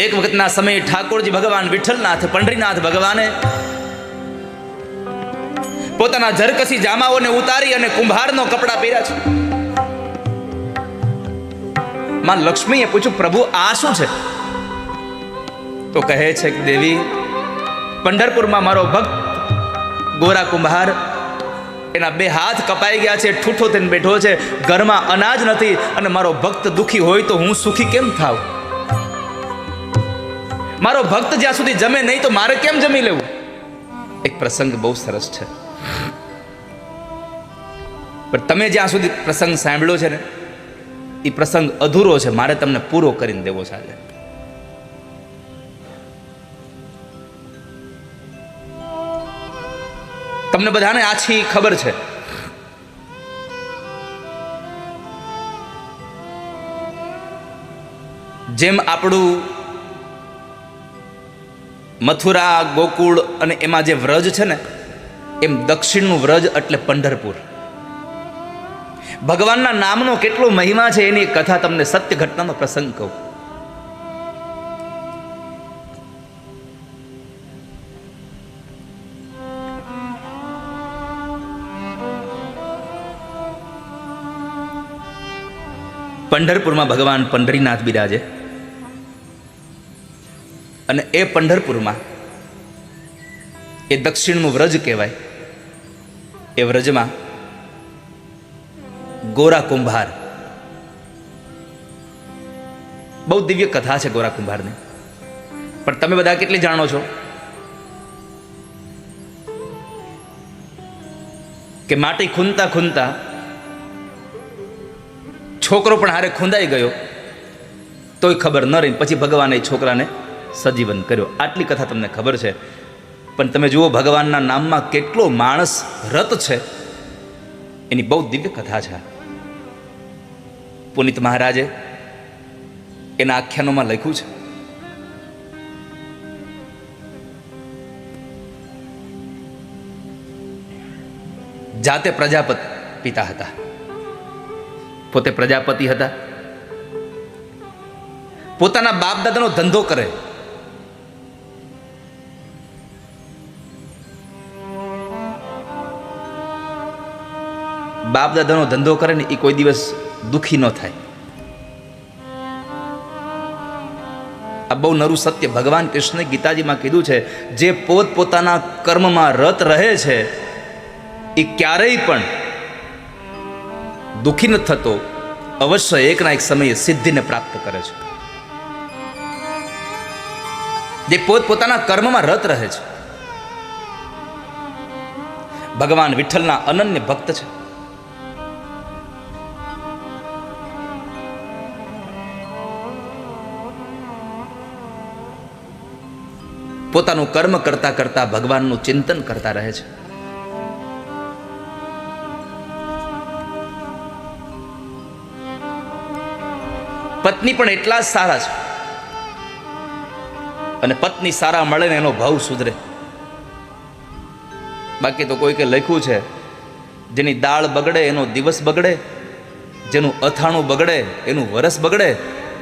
એક વખતના સમયે ઠાકોરજી ભગવાન વિઠ્ઠલનાથ પંઢરીનાથ ભગવાને પોતાના ઝરકસી જામાઓને ઉતારી અને કુંભારનો કપડા પહેર્યા છે. માં લક્ષ્મીએ પૂછ્યું, પ્રભુ આ શું છે? તો કહે છે કે દેવી, પંઢરપુરમાં મારો ભક્ત ગોરા કુંભાર, એના 2 હાથ કપાઈ ગયા છે, ઠૂઠો થઈને બેઠો છે, ઘરમાં અનાજ નથી, અને મારો ભક્ત દુખી હોય તો હું સુખી કેમ થાવ? મારો ભક્ત જ્યાં સુધી જમે નહીં તો મારે કેમ જમી લેવું? એક પ્રસંગ બહુ સરસ છે, પણ તમે જ્યાં સુધી પ્રસંગ સાંભળ્યો છે ને, એ પ્રસંગ અધૂરો છે, મારે તમને પૂરો કરીને દેવો છે આજે. તમને બધાને આછી ખબર છે, જેમ આપણું મથુરા, ગોકુળ અને એમાં જે વ્રજ છે ને, એમ દક્ષિણનું વ્રજ એટલે પંઢરપુર. ભગવાનના નામનો કેટલો મહિમા છે એની કથા તમને સત્ય ઘટનાનો પ્રસંગ કહું. પંઢરપુરમાં ભગવાન પંઢરીનાથ બિરાજે, અને એ પંઢરપુરમાં એ દક્ષિણનું વ્રજ કહેવાય. એ વ્રજમાં ગોરા કુંભાર, બહુ દિવ્ય કથા છે ગોરા કુંભારની, પણ તમે બધા કેટલી જાણો છો કે માટી ખૂંદતા ખૂંદતા છોકરો પણ હારે ખૂંદાઈ ગયો તોય ખબર ન રહી, પછી ભગવાને એ છોકરાને સજીવન કર્યો. આટલી કથા તમને ખબર છે, પણ તમે જુઓ ભગવાનના નામમાં કેટલો માણસ રત છે, એની બહુ દિવ્ય કથા છે. પુનિત મહારાજે એના આખ્યાનોમાં લખ્યું છે, જાતે પ્રજાપતિ પિતા હતા, પોતે પ્રજાપતિ હતા, પોતાના બાપ દાદાનો ધંધો કરે, બાપ દાદાનો ધંધો કરે ને એ કોઈ દિવસ દુખી ન થાય. આ બહુ નરું સત્ય ભગવાન કૃષ્ણે ગીતાજીમાં કીધું છે, જે પોતપોતાના કર્મમાં રત રહે છે એ ક્યારેય પણ દુખી નથી થતો, અવશ્ય એકના એક સમયે સિદ્ધિને પ્રાપ્ત કરે છે. જે પોતપોતાના કર્મમાં રત રહે છે, ભગવાન વિઠ્ઠલના અનન્ય ભક્ત છે. પોતાનું કર્મ કરતા કરતા ભગવાનનું ચિંતન કરતા રહે છે. પત્ની પણ એટલા જ સારા છે, અને પત્ની સારા મળે ને એનો ભાવ સુધરે. બાકી તો કોઈ કે લખ્યું છે, જેની દાળ બગડે એનો દિવસ બગડે, જેનું અથાણું બગડે એનું વરસ બગડે,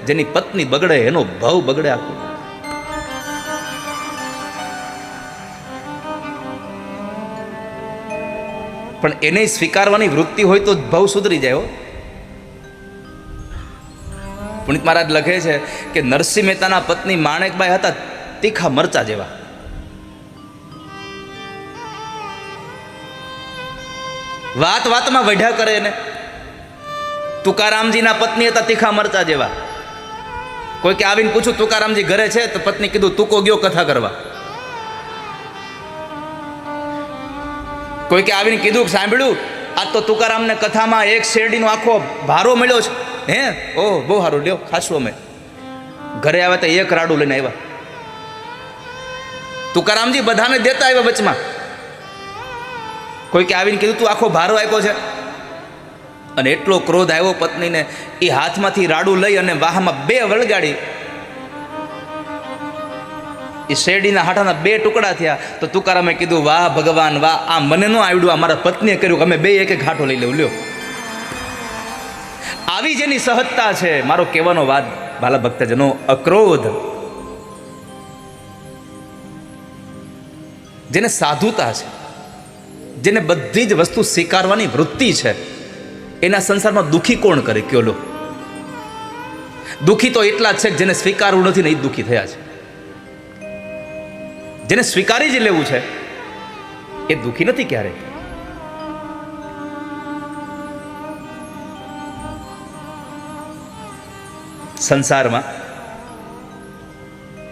જેની પત્ની બગડે એનો ભાવ બગડે આખો. પણ એને સ્વીકારવાની વૃત્તિ હોય તો ભાવ સુધરી જાય. પુનિત મહારાજ લખે છે કે નરસિંહ મહેતાના પત્ની માણેકબાઈ હતા તીખા મરચા જેવા. વાત વાતમાં વઢ્યા કરે એને. તુકારામજીના પત્ની હતા તીખા મરચા જેવા. કોઈ કે આવીને પૂછ્યું તુકારામજી ઘરે છે, તો પત્ની કીધું તુકો ગયો કથા કરવા. કોઈ કે આવીને કીધું સાંભળ્યું આ તો તુકારામને કથામાં એક શેરડીનો આખો ભારો મળ્યો છે. હે, ઓહ બહુ સારું, લ્યો ખાશું. અમે ઘરે આવ્યા તો એક રાડું લઈને આવ્યા. તુકારામજી બધાને દેતા આવ્યા વચમાં. કોઈ કે આવીને કીધું તું આખો ભારો આપ્યો છે. અને એટલો ક્રોધ આવ્યો પત્નીને, એ હાથમાંથી રાડું લઈ અને વાહમાં 2 વળગાડી. એ શેરડીના હાટાના 2 ટુકડા થયા. તો તુકારામે કીધું વાહ ભગવાન વાહ, આ મને ન આવડ્યું, આ મારા પત્નીએ કર્યું, અમે 2 એક હાટો લઈ લેવું. લ્યો, આવી જેની સહજતા છે. મારો કહેવાનો વાત ભાલા ભક્તજનો, અક્રોધ જેને સાધુતા છે, જેને બધી જ વસ્તુ સ્વીકારવાની વૃત્તિ છે, એના સંસારમાં દુઃખી કોણ કરે કયો લો? દુઃખી તો એટલા જ છે કે જેને સ્વીકારવું નથી ને એ દુઃખી થયા છે. જેને સ્વીકારી જ લેવું છે એ દુઃખી નથી ક્યારેય. સંસારમાં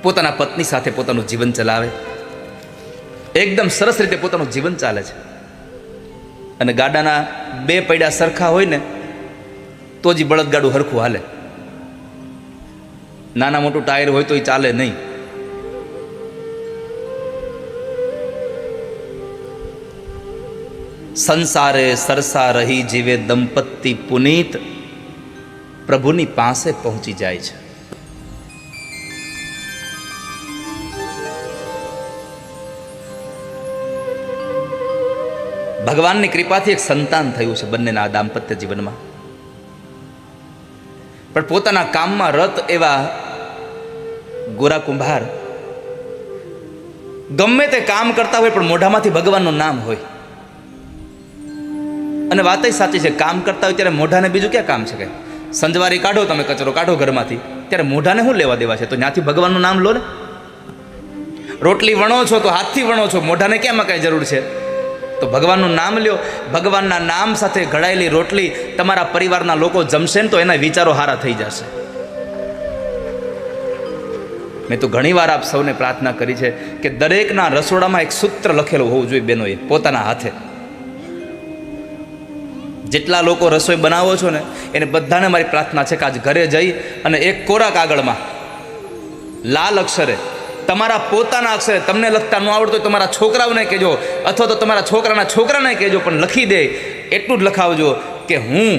પોતાના પત્ની સાથે પોતાનું જીવન ચલાવે, એકદમ સરસ રીતે પોતાનું જીવન ચાલે છે, અને ગાડાના બે પૈડા સરખા હોય ને તો જ બળદગાડું હરખું હાલે. નાના મોટું ટાયર હોય તો એ ચાલે નહીં. સંસારે સરસા રહી જીવે દંપતી પુનીત, પ્રભુની પાસે પહોંચી જાય છે. ભગવાનની કૃપાથી એક સંતાન થયું છે બંનેના દાંપત્ય જીવનમાં. પણ પોતાના કામમાં રત એવા ગોરા કુંભાર ગમે તે કામ કરતા હોય પણ મોઢામાંથી ભગવાનનું નામ હોય. અને વાત સાચી છે, કામ કરતા હોય ત્યારે મોઢાને બીજું ક્યાં કામ છે? કે સંજવારી કાઢો, તમે કચરો કાઢો ઘરમાંથી, ત્યારે મોઢાને શું લેવા દેવા છે? તો ત્યાંથી ભગવાનનું નામ લો ને. રોટલી વણો છો તો હાથથી વણો છો, મોઢાને ક્યાંમાં કાંઈ જરૂર છે? તો ભગવાનનું નામ લ્યો. ભગવાનના નામ સાથે ઘડાયેલી રોટલી તમારા પરિવારના લોકો જમશે ને તો એના વિચારો હારા થઈ જશે. મેં તો ઘણીવાર આપ સૌને પ્રાર્થના કરી છે કે દરેકના રસોડામાં એક સૂત્ર લખેલું હોવું જોઈએ બહેનોએ, પોતાના હાથે. જેટલા લોકો રસોઈ બનાવો છો ને એને બધાને મારી પ્રાર્થના છે કે આજ ઘરે જઈ અને એક કોરા કાગળમાં લાલ અક્ષરે, તમારા પોતાના અક્ષરે, તમને લખતા ન આવડતું હોય તમારા છોકરાઓને કહેજો, અથવા તો તમારા છોકરાના છોકરાને કહેજો, પણ લખી દે એટલું જ લખાવજો કે હું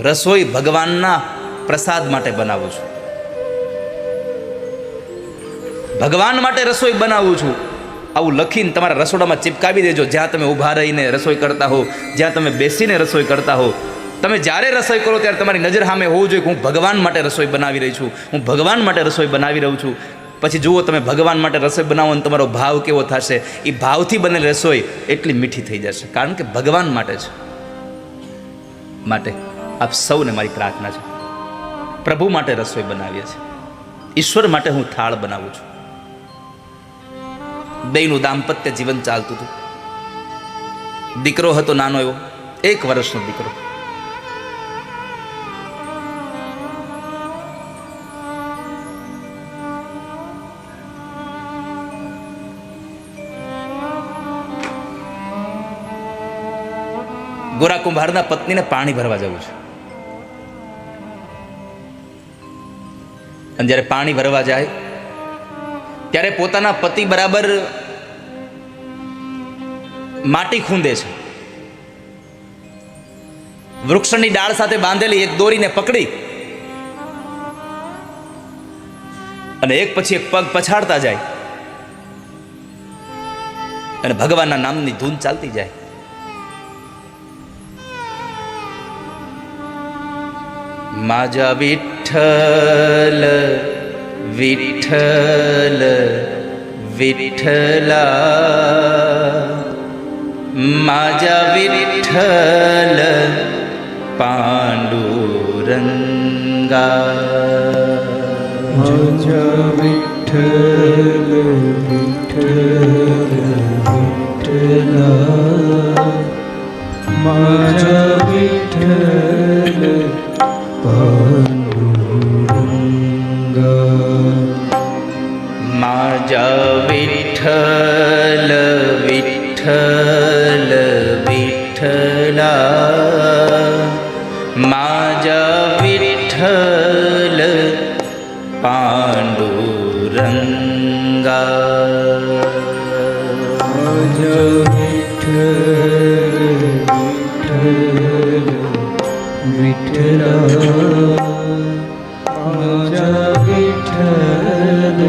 રસોઈ ભગવાનના પ્રસાદ માટે બનાવું છું, ભગવાન માટે રસોઈ બનાવું છું. આવું લખીને તમારા રસોડામાં ચિપકાવી દેજો. જ્યાં તમે ઊભા રહીને રસોઈ કરતા હો, જ્યાં તમે બેસીને રસોઈ કરતા હો, તમે જ્યારે રસોઈ કરો ત્યારે તમારી નજર સામે હોવું જોઈએ કે હું ભગવાન માટે રસોઈ બનાવી રહી છું, હું ભગવાન માટે રસોઈ બનાવી રહું છું. પછી જુઓ તમે ભગવાન માટે રસોઈ બનાવો અને તમારો ભાવ કેવો થશે. એ ભાવથી બનેલી રસોઈ એટલી મીઠી થઈ જશે, કારણ કે ભગવાન માટે છે. માટે આપ સૌને મારી પ્રાર્થના છે, પ્રભુ માટે રસોઈ બનાવીએ છીએ, ઈશ્વર માટે હું થાળ બનાવું છું. બેયનું દાંપત્ય જીવન ચાલતું હતું. દીકરો હતો નાનો એવો, 1 વર્ષનો દીકરો. ગોરા કુંભારના પત્નીને પાણી ભરવા જવું છે. અને જ્યારે પાણી ભરવા જાય ત્યારે પોતાના પતિ બરાબર માટી ખૂંદે છે. વૃક્ષની ડાળ સાથે બાંધેલી એક દોરીને પકડી અને એક પછી એક પગ પછાડતા જાય અને ભગવાનના નામની ધૂન ચાલતી જાય. માજા વિઠ્ઠલ વિઠ્ઠલ વિઠ્ઠલા, માજા વિઠ્ઠલ પાંડુરંગા, માજા વિઠ્ઠલ વિઠ્ઠલ વિઠ્ઠલા, માજા વિઠ્ઠલ માજા વિઠ્ઠલ વિઠ્ઠલ વિઠ્ઠલા, માજા વિઠ્ઠલ પાંડુરંગા, માજા વિઠ્ઠલ વિઠ્ઠલ વિઠ્ઠલા, માજા વિઠ્ઠલ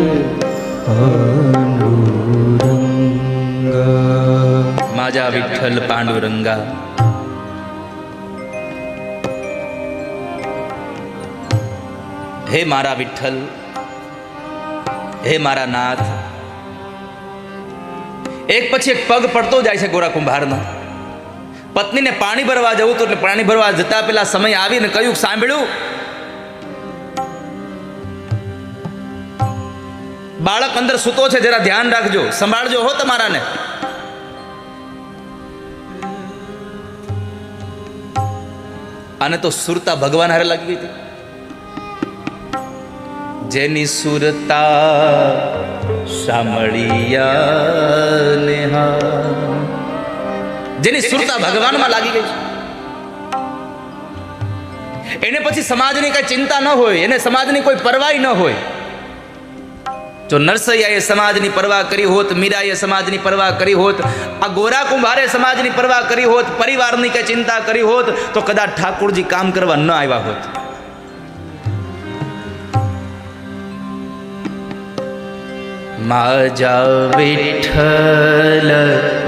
પાંડુરંગા, માજા વિઠ્ઠલ પાંડુરંગા. હે મારા વિઠ્ઠલ, હે મારા નાથ, એક પછી એક પગ પડતો જાય છે ગોરા કુંભારનો. પત્નીને પાણી ભરવા જવું તો એટલે પાણી ભરવા જતા પેલા સમય આવીને કહ્યું, સાંભળ્યું, બાળક અંદર સૂતો છે, જરા ધ્યાન રાખજો, સંભાળજો હો તમારાને. આને તો સુરતા ભગવાન હારે લાગી ગઈ હતી. જેની સુરતા સાંભળિયા નેહા, જેની સુરતા ભગવાનમાં લાગી ગઈ છે, એને પછી સમાજની કઈ ચિંતા ન હોય, એને સમાજની કોઈ પરવાહ ન હોય. જો નરસૈયાએ સમાજની પરવાહ કરી હોત, મીરાએ સમાજની પરવાહ કરી હોત, આ ગોરા કુંભારે સમાજની પરવાહ કરી હોત, પરિવારની કઈ ચિંતા કરી હોત, તો કદાચ ઠાકોરજી કામ કરવા ન આવ્યા હોત. માજા વિઠ્ઠલ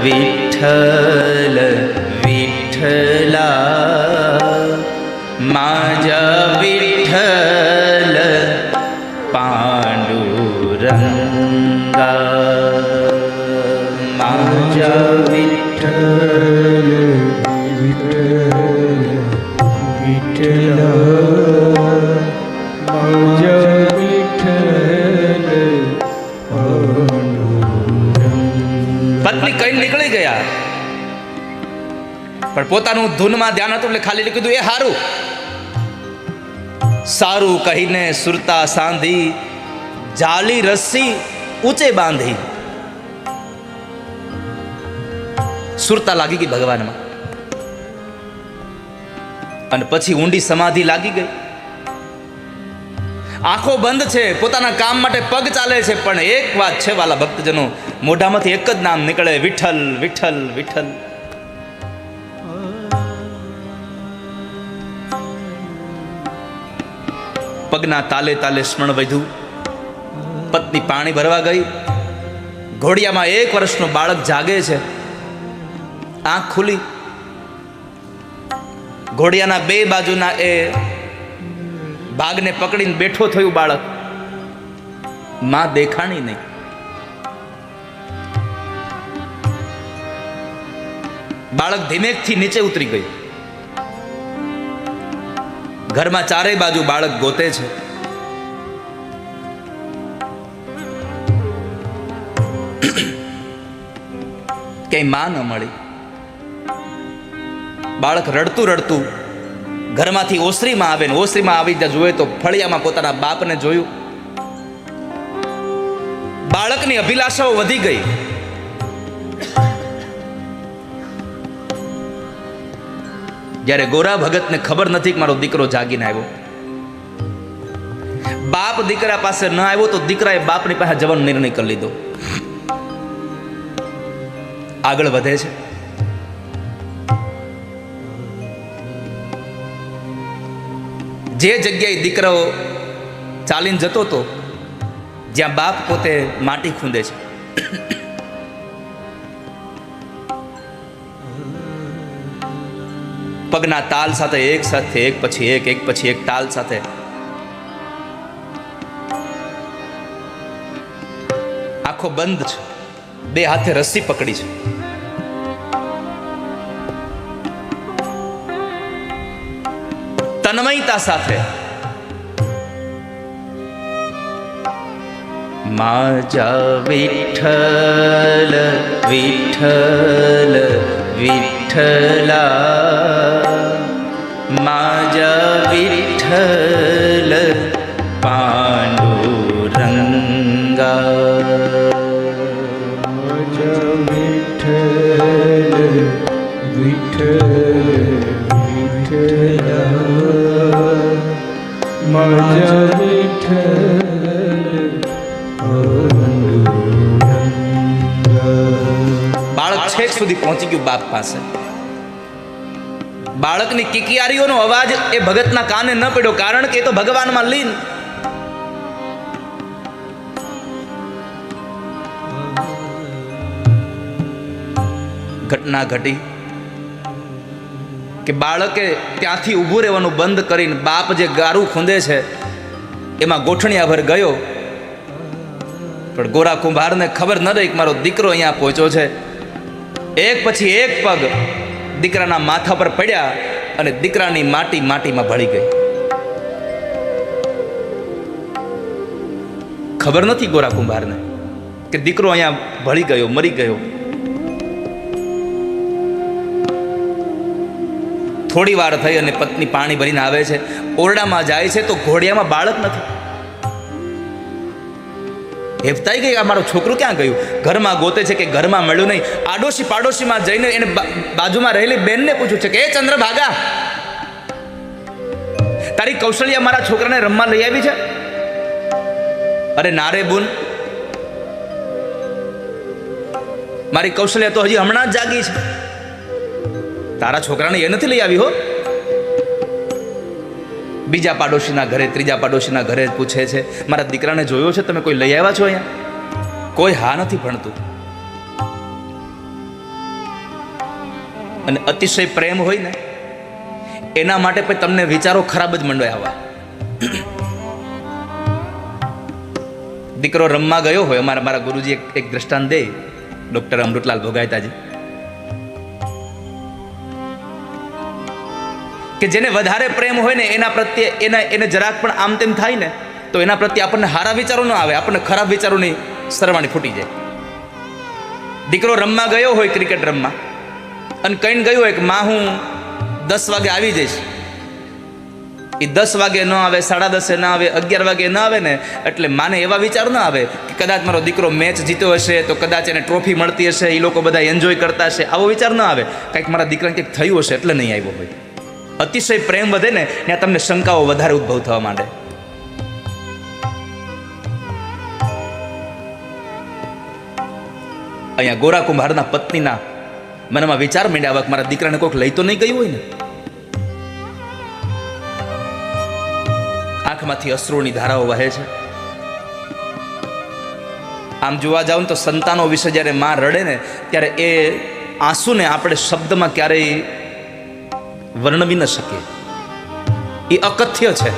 વિઠ્ઠલ વિઠ્ઠલા, માજા વિઠ્ઠલ પાંડુરંગા, માજા વિઠ્ઠલ વિઠ્ઠલ વિઠ્ઠલા, માજા વિઠ્ઠલ પાંડુરંગા. પત્ની કઈ નીકળી ગયા, પણ પોતાનું ધૂનમાં ધ્યાન હતું એટલે ખાલી કીધું, એ હારું સારું કહીને સુરતા સાંધી, જાલી રસ્સી ઊંચે બાંધી. સુરતા લાગી ગઈ ભગવાનમાં, અને પછી ઊંડી સમાધિ લાગી ગઈ. આંખો બંધ છે, પોતાના કામ માટે પગ ચાલે છે, પણ એક વાત છે વાલા ભક્તજનો, મોઢામાંથી એક જ નામ નીકળે, વિઠ્ઠલ વિઠ્ઠલ વિઠ્ઠલ. પગના તાલે તાલે સ્મરણ વધ્યું. પત્ની પાણી ભરવા ગઈ. ઘોડિયામાં 1 વર્ષનો બાળક જાગે છે. આંખ ખુલી. ઘોડિયાના 2 બાજુના એ ભાગને પકડીને બેઠો થયું બાળક. માં દેખાણી નહીં. બાળક ધીમેકથી નીચે ઉતરી ગયું. ઘરમાં ચારેય બાજુ બાળક ગોતે છે. ક્યાંય માં ન મળી. બાળક રડતું રડતું ઘરમાંથી ઓસરીમાં આવે ને ઓસરીમાં આવી ત્યાં જોયે તો ફળિયામાં પોતાના બાપને જોયું. બાળકની અભિલાષાઓ વધી ગઈ. જ્યારે ગોરા ભગતને ખબર નથી કે મારો દીકરો જાગીને આવ્યો. બાપ દીકરા પાસે ન આવ્યો તો દીકરાએ બાપની પાસે જવાનો નિર્ણય કરી લીધો. આગળ વધે છે. જે જગ્યાએ દીકરાઓ ચાલીને જતો હતો, જ્યાં બાપ પોતે માટી ખૂંદે છે, પગના તાલ સાથે એક સાથે એક પછી એક તાલ સાથે આંખો બંધ છે. 2 હાથે રસ્સી પકડી છે. તન્મયતા સાથે માજા વિઠ્ઠલ વિઠ્ઠલ વિઠ્ઠલા, માજા વિઠ્ઠલ પાંડુરંગા, માજા વિઠ્ઠલ વિઠ્ઠલ વિઠ્ઠલા, માજા વિઠ્ઠલ પાંડુરંગા. બાળક છેક સુધી પહોંચી ગયું બાપ પાસે. બાળકની કિકિયારીઓનો અવાજ એ ભગતના કાને ન પડ્યો, કારણ કે એ તો ભગવાનમાં લીન. ઘટના ઘટી કે બાળકે ત્યાંથી ઊભું રહેવાનું બંધ કરીને બાપ જે ગારું ખૂંદે છે એમાં ગોઠણિયાભર ગયો, પણ ગોરા કુંભારને ખબર ન રહી કે મારો દીકરો અહીંયા પહોંચ્યો છે. એક પછી એક પગ દીકરાના માથા પર પડ્યા અને દીકરાની માટી માટીમાં ભળી ગઈ. ખબર નથી ગોરા કુંભારને કે દીકરો અહીંયા ભળી ગયો, મરી ગયો. થોડી વાર થઈ અને પત્ની પાણી ભરીને આવે છે. ઓરડામાં જાય છે તો ઘોડિયામાં બાળક નથી. હેફતાઈ ગઈ, આ મારો છોકરો ક્યાં ગયું? ઘરમાં ગોતે છે કે ઘરમાં મળ્યું નહીં. આડોશી પાડોશીમાં જઈને એને બાજુમાં રહેલી બેનને પૂછ્યું છે કે એ ચંદ્રભાગા, તારી કૌશલ્યા મારા છોકરાને રમવા લઈ આવી છે? અરે ના રે બુન, મારી કૌશલ્યા તો હજી હમણાં જ જાગી છે. તારા છોકરાને એ નથી લઈ આવી હો. બીજા પાડોશીના ઘરે, ત્રીજા પાડોશીના ઘરે પૂછે છે મારા દીકરાને જોયો છે, તમે કોઈ લઈ આવ્યા છો અહીંયા? કોઈ હા નથી ભણતું. અને અતિશય પ્રેમ હોય ને એના માટે પણ તમને વિચારો ખરાબ જ મંડોય આવવા. દીકરો રમવા ગયો હોય, મારા ગુરુજી એક દ્રષ્ટાંત દે, ડોક્ટર અમૃતલાલ ભોગાયતાજી, કે જેને વધારે પ્રેમ હોય ને એના પ્રત્યે એને જરાક પણ આમ તેમ થાય ને તો એના પ્રત્યે આપણને સારા વિચારો ન આવે, આપણને ખરાબ વિચારોની સરવાણી ફૂટી જાય. દીકરો રમવા ગયો હોય, ક્રિકેટ રમવા, અને કહીને ગયો હોય કે માં હું 10 વાગે આવી જઈશ. એ 10 વાગે ન આવે, 10:30 ન આવે, 11 વાગે ન આવે ને એટલે માને એવા વિચાર ન આવે કે કદાચ મારો દીકરો મેચ જીત્યો હશે તો કદાચ એને ટ્રોફી મળતી હશે, એ લોકો બધા એન્જોય કરતા હશે, આવો વિચાર ન આવે. કંઈક મારા દીકરાને કંઈક થયું હશે એટલે નહીં આવ્યો હોય. અતિશય પ્રેમ વધે ને ત્યાં તમને શંકાઓ વધારે ઉદ્ભવ થવા માંડે. અહીંયા ગોરા કુંભારના પત્નીના મનમાં વિચાર માંડ્યા કે મારા દીકરાને કોઈક લઈ તો નહીં ગયું હોય ને. આંખમાંથી અશ્રુની ધારાઓ વહે છે. આમ જોવા જાવ તો સંતાનો વિશે જ્યારે માં રડે ને ત્યારે એ આંસુને આપણે શબ્દમાં ક્યારેય વર્ણવી ન શકીએ. એ અકથ્ય છે.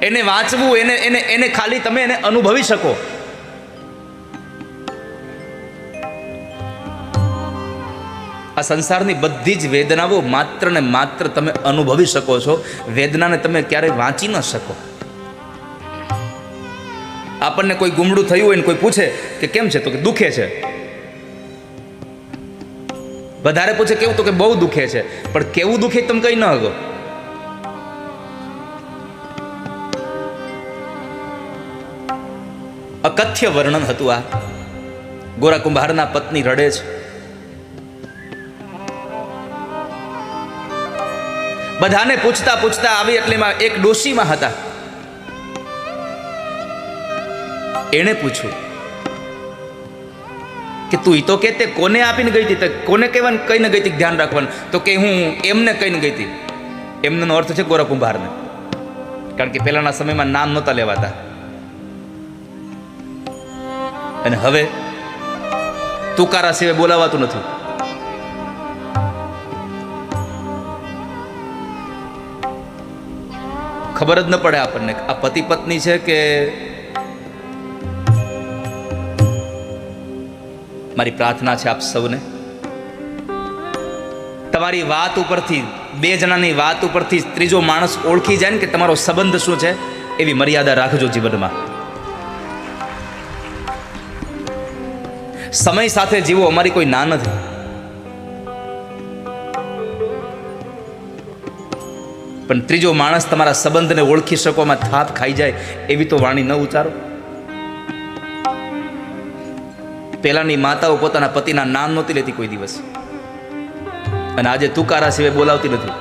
એને વાંચવું, એને ખાલી તમે એને અનુભવી શકો. આ સંસારની બધી જ વેદનાઓ માત્ર ને માત્ર તમે અનુભવી શકો છો. વેદનાને તમે ક્યારેય વાંચી ન શકો. આપણને કોઈ ગુમડું થયું હોય ને કોઈ પૂછે કે કેમ છે, તો કે દુખે છે. વધારે પૂછે કેવું, તો કે બહુ દુખે છે. પણ કેવું દુખે તમે કઈ ન હગો. અકથ્ય વર્ણન હતું આ. ગોરા કુંભારના પત્ની રડે છે. બધાને પૂછતા પૂછતા આવી એટલેમાં એક ડોશીમાં હતા. એણે પૂછ્યું કે તું ઈ તો કે તે કોને આપીને ગઈ હતી, કોને કહીને ગઈ હતી ધ્યાન રાખવાનું? તો કે હું એમને કહીને ગઈ હતી. એમનો અર્થ છે ગોરા કુંભારને, કારણ કે પહેલાના સમયમાં નામ નહોતા લેવાતા. અને હવે તુકારા સિવાય બોલાવાતું નથી. ખબર જ ન પડે આપણને આ પતિ પત્ની છે કે. મારી પ્રાર્થના છે આપ સૌને, તમારી વાત ઉપરથી, બે જણાની વાત ઉપરથી ત્રીજો માણસ ઓળખી જાય ને કે તમારો સંબંધ શું છે, એવી મર્યાદા રાખજો જીવનમાં. સમય સાથે જીવો, અમારી કોઈ ના નથી. પણ ત્રીજો માણસ તમારા સંબંધને ઓળખી શકવામાં થાપ ખાઈ જાય એવી તો વાણી ન ઉચ્ચારો. પહેલાની માતાઓ પોતાના પતિના નામ નહોતી લેતી કોઈ દિવસ, અને આજે તુકારા સિવાય બોલાવતી નથી.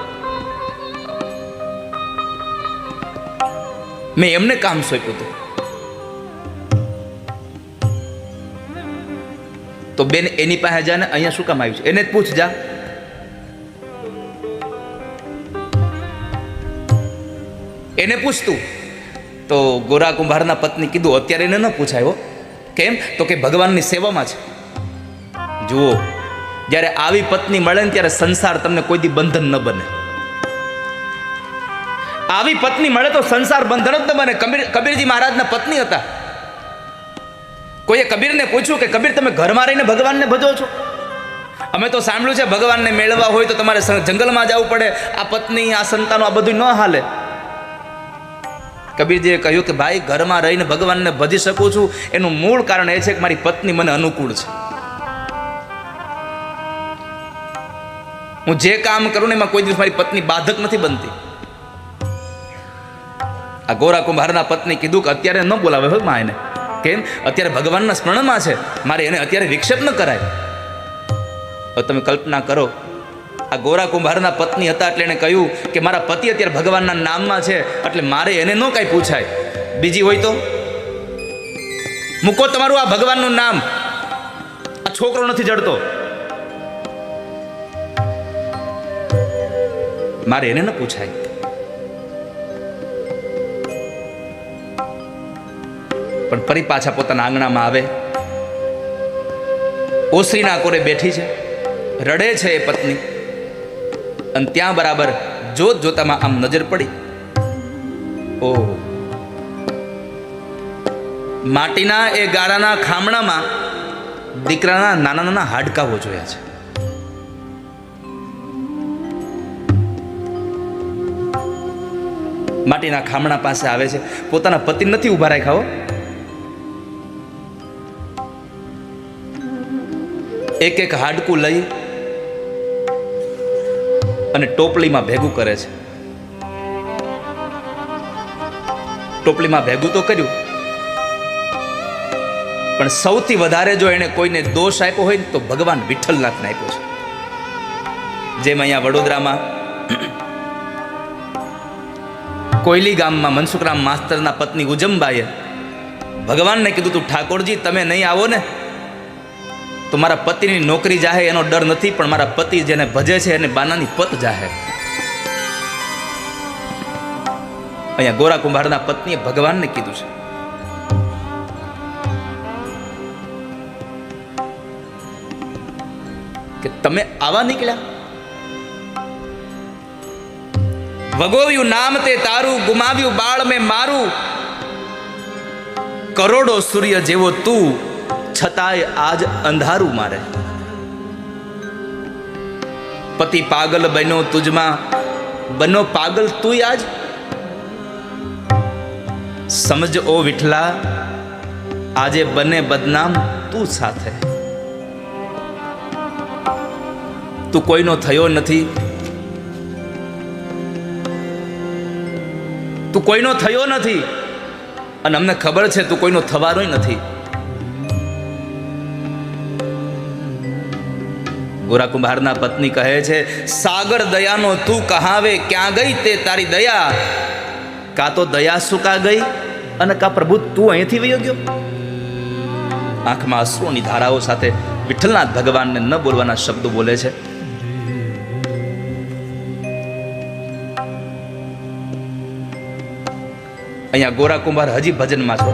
મેં એમને કામ સોંપ્યું હતું, તો બેન એની પાસે જા ને, અહીંયા શું કામ આવ્યું છે એને જ પૂછ જા. એને પૂછતું. તો ગોરા કુંભારના પત્ની કીધું અત્યારે એને ન પૂછાયો. કેમ? તો કે ભગવાનની સેવામાં છે. જુઓ, જ્યારે આવી પત્ની મળે ને ત્યારે સંસાર તમને કોઈ દી બંધન ન બને. આવી પત્ની મળે તો સંસાર બંધન જ ન બને. કબીરજી મહારાજના પત્ની હતા. કોઈએ કબીરને પૂછ્યું કે કબીર, તમે ઘરમાં રહીને ભગવાનને ભજો છો? અમે તો સાંભળ્યું છે ભગવાનને મેળવવા હોય તો તમારે જંગલમાં જવું પડે, આ પત્ની, આ સંતાનો, આ બધું ન હાલે. કબીરજીએ કહ્યું કે ભાઈ, ઘરમાં રહીને ભગવાનને ભજી શકું છું એનું મૂળ કારણ એ છે કે મારી પત્ની મને અનુકૂળ છે. હું જે કામ કરું ને એમાં કોઈ દિવસ મારી પત્ની બાધક નથી બનતી. આ ગોરા કુંભારના પત્ની કીધું કે અત્યારે ન બોલાવે હોય માં એને. કેમ? અત્યારે ભગવાનના સ્મરણમાં છે, મારે એને અત્યારે વિક્ષેપ ન કરાય. હવે તમે કલ્પના કરો, આ ગોરા કુંભારના પત્ની હતા એટલે એને કહ્યું કે મારા પતિ અત્યારે ભગવાનના નામમાં છે એટલે મારે એને ન કાંઈ પૂછાય. બીજી હોય તો મૂકો તમારું આ ભગવાનનું નામ, આ છોકરો નથી જડતો, મારે એને ન પૂછાય. પણ ફરી પાછા પોતાના આંગણામાં આવે, ઓસરીના કોરે બેઠી છે, રડે છે એ પત્ની. અને ત્યાં બરાબર જોત જોતામાં આમ નજર પડી, ઓહ, માટીના એ ગાળાના ખામણામાં દીકરાના નાના નાના હાડકાઓ જોયા છે. માટીના ખામણા પાસે આવે છે, પોતાના પતિ નથી ઊભા રાખ્યા હો. એક એક હાડકું લઈ અને ટોપલીમાં ભેગું કરે છે. ટોપલીમાં ભેગું તો કર્યું, પણ સૌથી વધારે જો એને કોઈને દોષ આપ્યો હોય ને તો ભગવાન વિઠ્ઠલનાથને આપ્યો છે. જેમ અહીંયા વડોદરામાં કોયલી ગામમાં મનસુખરામ માસ્તરના પત્ની ઉજમબાઈએ ભગવાનને કીધું, તું ઠાકોરજી તમે નહીં આવો ને તો મારા પતિની નોકરી જાહે એનો ડર નથી, પણ મારા પતિ જેને ભજે છે એને બાનાની પત જાહે. અહીંયા ગોરા કુંભારના પત્નીએ ભગવાનને કીધું છે. કે તમે આવા નીકળ્યા, વગોવ્યું નામ તે તારું, ગુમાવ્યું બાળ મેં મારું, કરોડો સૂર્ય જેવો તું, છતાંય આજ અંધારું મારે. પતિ પાગલ બન્યો તુજમાં, બનો પાગલ તું આજ. સમજ ઓ વિઠલા, આજે બને બદનામ તું સાથે. તું કોઈનો થયો નથી, તું કોઈનો થયો નથી, અને અમને ખબર છે તું કોઈનો થવાનો નથી. ગોરા કુંભારના પત્ની કહે છે, સાગર દયાનો તું કહાવે, ક્યાં ગઈ તે તારી દયા? કા તો દયા સુકા ગઈ અને કા પ્રભુ તું અહીંથી વયો ગયો. આંખમાં અશ્રુની ધારાઓ સાથે વિઠ્ઠલનાથ ભગવાનને ન બોલવાના શબ્દો બોલે છે. અહીંયા ગોરા કુંભાર હજી ભજનમાં છો.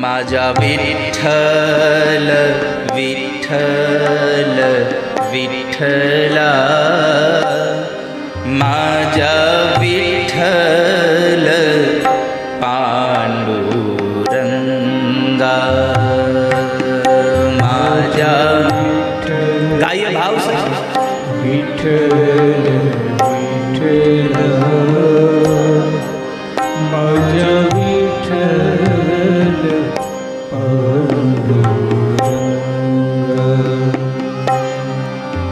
માજા વિઠ્ઠલ વિઠ્ઠલ વિઠ્ઠલા, માજા વિઠ્ઠલ પાંડુરંગા. માજા ગાય ભાવ છે. વિઠ્ઠલ માજા વિઠ્ઠલ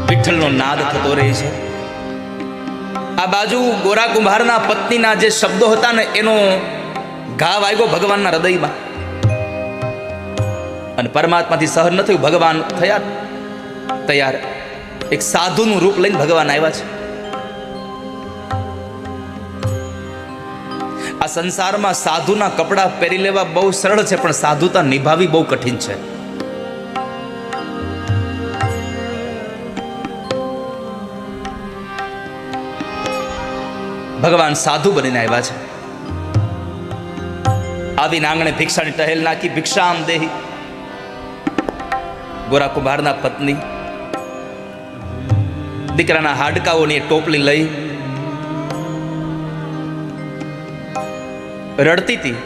વિઠ્ઠલનો નાદ થતો રહે છે. આ બાજુ ગોરા કુંભારના પત્નીના જે શબ્દો હતા ને એનો ઘા વાગ્યો ભગવાનના હૃદયમાં, અને પરમાત્માથી સહન ન થયું. ભગવાન થયા તૈયાર, એક સાધુનું રૂપ લઈને ભગવાન આવ્યા છે. આ સંસારમાં સાધુના કપડાં પહેરી લેવા બહુ સરળ છે, પણ સાધુતા નિભાવી બહુ કઠિન છે. ભગવાન સાધુ બનીને આવ્યા છે. આવીને આંગણે ભિક્ષાની ટહેલ નાખી, ભિક્ષામ દેહી. ગોરા કુંભારના પત્ની દીકરાના હાડકાઓની ટોપલી લઈ રડતી હતી.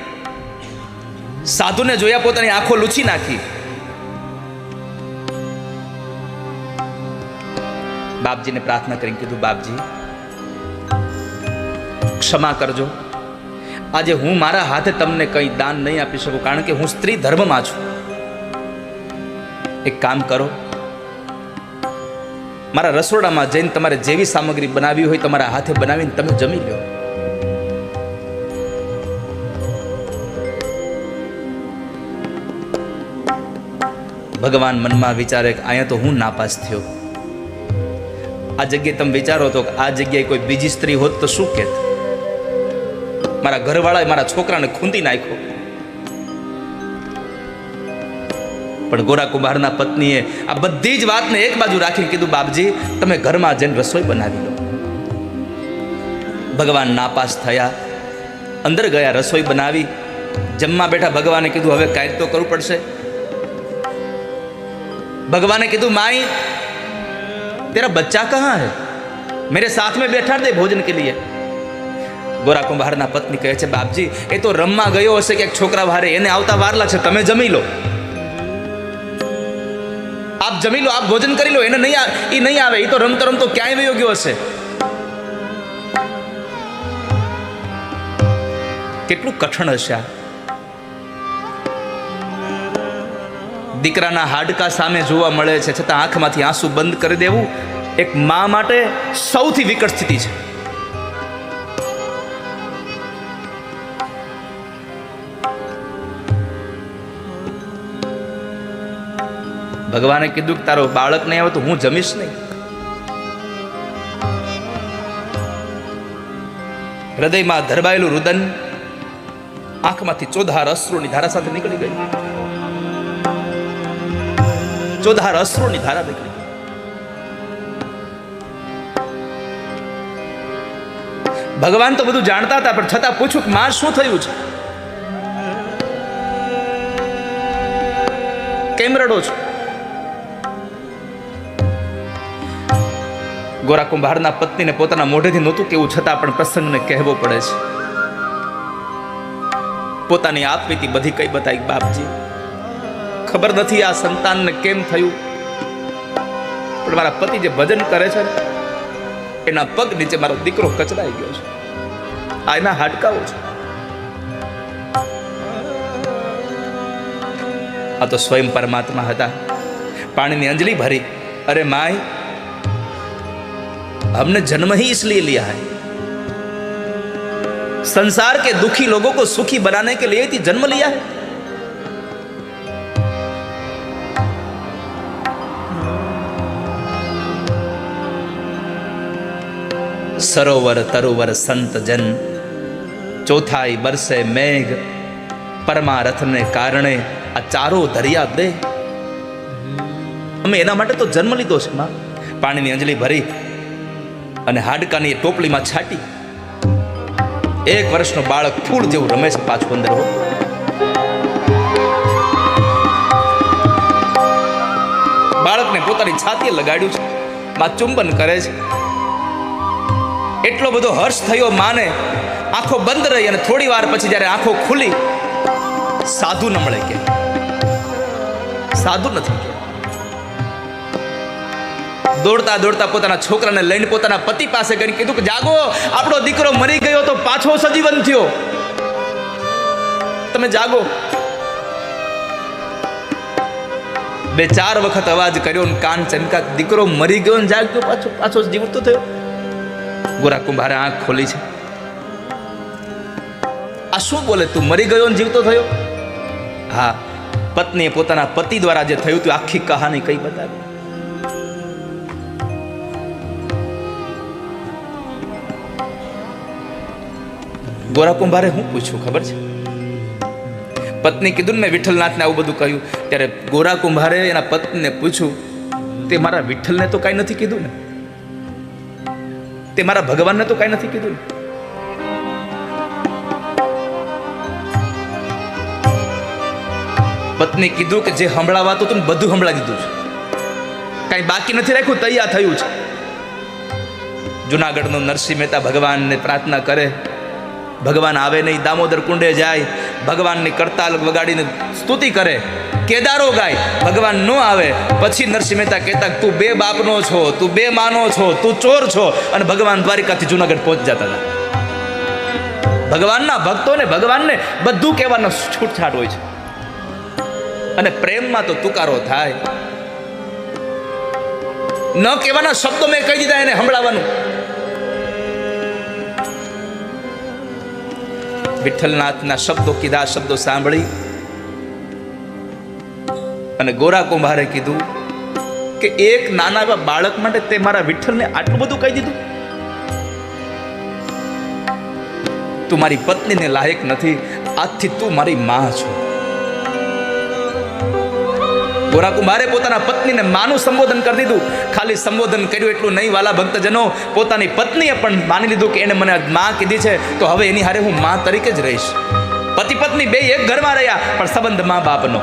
સાધુને જોયા પોતાની આંખો લૂછી નાખી. બાપજીને પ્રાર્થના કરીને કીધું, બાપજી ક્ષમા કરજો, આજે હું મારા હાથે તમને કંઈ દાન નહીં આપી શકું, કારણ કે હું સ્ત્રી ધર્મમાં છું. એક કામ કરો, મારા રસોડામાં જઈને તમારે જેવી સામગ્રી બનાવી હોય તમારા હાથે બનાવીને તમે જમી લો. ભગવાન મનમાં વિચારે કે અહીંયા તો હું નાપાસ થયો. આ જગ્યાએ તમે વિચારો તો આ જગ્યાએ કોઈ બીજી સ્ત્રી હોત તો શું કહેત? મારા ઘરવાળાએ મારા છોકરાને ખૂંદી નાખ્યો. પણ ગોરા કુંભારના પત્નીએ આ બધી જ વાતને એક બાજુ રાખીને કીધું, બાપજી તમે ઘરમાં જઈને રસોઈ બનાવી લો. ભગવાન નાપાસ થયા, અંદર ગયા, રસોઈ બનાવી, જમવા બેઠા. ભગવાને કીધું હવે કાંઈ તો કરવું પડશે. भगवान ने कहा, माई तेरा बच्चा कहाँ है, मेरे साथ में बैठा दे भोजन के लिए. गोरा कुंभारना पत्नी कहे छे, बापजी ए तो रमवा गयो हशे के छोकरा वारे, एने आवता वार लागशे, तमे जमी लो. आप जमी लो, आप भोजन करी लो, एने नहीं आवे, ई तो रमतो रमतो क्यांय वयो गयो हशे. કેટલું કઠણ હશે આ. દીકરાના હાડકા સામે જોવા મળે છે, છતાં આંખમાંથી આંસુ બંધ કરી દેવું એક મા માટે સૌથી વિકટ સ્થિતિ છે. ભગવાને કીધું કે તારો બાળક નહીં આવે તો હું જમીશ નહીં. હૃદયમાં ધરબાયેલું રુદન આંખમાંથી ચોધાર અશ્રુની ધારા સાથે નીકળી ગઈ. ચોધાર અશ્રુની ધારા નીકળી ગઈ. ભગવાન તો બધું જાણતા હતા, પણ છતાં પૂછું કે માં શું થયું છે, કેમ રડો છો? ગોરા કુંભારના પત્નીને પોતાના મોઢેથી નહોતું કેવું, છતાં પણ પ્રસંગને કહેવો પડે છે. પોતાની આપવીતી બધી કઈ બતાવી, બાપજી ખબર નથી આ સંતાનને કેમ થયું, પણ મારા પતિ જે ભજન કરે છે એના પગ નીચે મારો દીકરો કચડાઈ ગયો છે, આ એના હાડકાઓ છે. આ તો સ્વયં પરમાત્મા હતા. પાણીની અંજલિ ભરી, અરે माई हमने जन्म ही इसलिए लिया है, संसार के दुखी लोगों को सुखी बनाने के लिए ही जन्म लिया है. सरोवर तरोवर संत जन, चौथाई बरसे मेघ, परमारथ ने कारणे आ चारो दरिया दे. અમે એના માટે તો જન્મ લીધો છે માં. પાણીની અંજલિ ભરી અને હાડકાની ટોપલીમાં છાટી. 1 વર્ષનો બાળક ફૂલ જેવું રમે છે પાછું અંદર. બાળકને પોતાની છાતીએ લગાડ્યું છે, માં ચુંબન કરે છે. એટલો બધો હર્ષ થયો માને, આંખો બંધ રહી અને થોડી વાર પછી જ્યારે આંખો ખુલી, સાધુ ન મળે. કે સાધુ નથી. દોડતા દોડતા પોતાના છોકરાને લઈને પોતાના પતિ પાસે કરીને કીધું કે જાગો, આપણો દીકરો મરી ગયો તો પાછો સજીવન થયો, તમે જાગો. 2-4 વખત અવાજ કર્યો ને કાન ચમકા, દીકરો મરી ગયો ને જાગ્યો, પાછો જીવતો થયો. ગોરા કુંભારે આંખ ખોલી છે. આ શું બોલે, તું મરી ગયો ને જીવતો થયો? હા, પત્નીએ પોતાના પતિ દ્વારા જે થયું હતું આખી કહાની કઈ બતાવી. ગોરા કુંભારે હું પૂછ્યું ખબર છે? પત્ની કીધું ને મેં વિઠ્ઠલનાથને આવું બધું કહ્યું. ત્યારે ગોરા કુંભારે એના પત્નીને પૂછ્યું, તે મારા વિઠ્ઠલને તો કાંઈ નથી કીધું ને, તે મારા ભગવાનને તો કાંઈ નથી કીધું ને. પત્ની કીધું કે જે સંભળાવાતું હતું ને બધું સંભળાવી દીધું છે, કાંઈ બાકી નથી રાખ્યું, તૈયાર થયું છે. જુનાગઢનો નરસિંહ મહેતા ભગવાનને પ્રાર્થના કરે, ભગવાન આવે નહીં, દામોદર કુંડે જાય, ભગવાનની કરતાલ વગાડીને સ્તુતિ કરે, કેદારો ગાય, ભગવાન ન આવે પછી નરસિંહ મહેતા કહેતા તું બે બાપનો છો, તું બે માનો છો, તું ચોર છો, અને ભગવાન દ્વારિકાથી જુનાગઢ પહોંચી જતા હતા. ભગવાનના ભક્તોને ભગવાનને બધું કહેવાનો છૂટછાટ હોય છે, અને પ્રેમમાં તો તુકારો થાય. ન કહેવાના શબ્દો મેં કહી દીધા, એને સંભળાવવાનું. વિઠ્ઠલનાથના શબ્દો કીધા, શબ્દો સાંભળી અને ગોરા કુંભારે કીધું કે એક નાના એવા બાળક માટે તે મારા વિઠ્ઠલને આટલું બધું કહી દીધું. તું મારી પત્નીને લાયક નથી, આજથી તું મારી માં છો. ગોરા કુંભારે પોતાના પત્નીને માનું સંબોધન કરી દીધું. ખાલી સંબોધન કર્યું એટલું નહીં વાલા ભક્તજનો, પોતાની પત્નીએ પણ માની લીધું કે એને મને માં કીધી છે તો હવે એની હારે હું માં તરીકે જ રહીશ. પતિ પત્ની બે એક ઘરમાં રહ્યા, પણ સંબંધ માં બાપનો.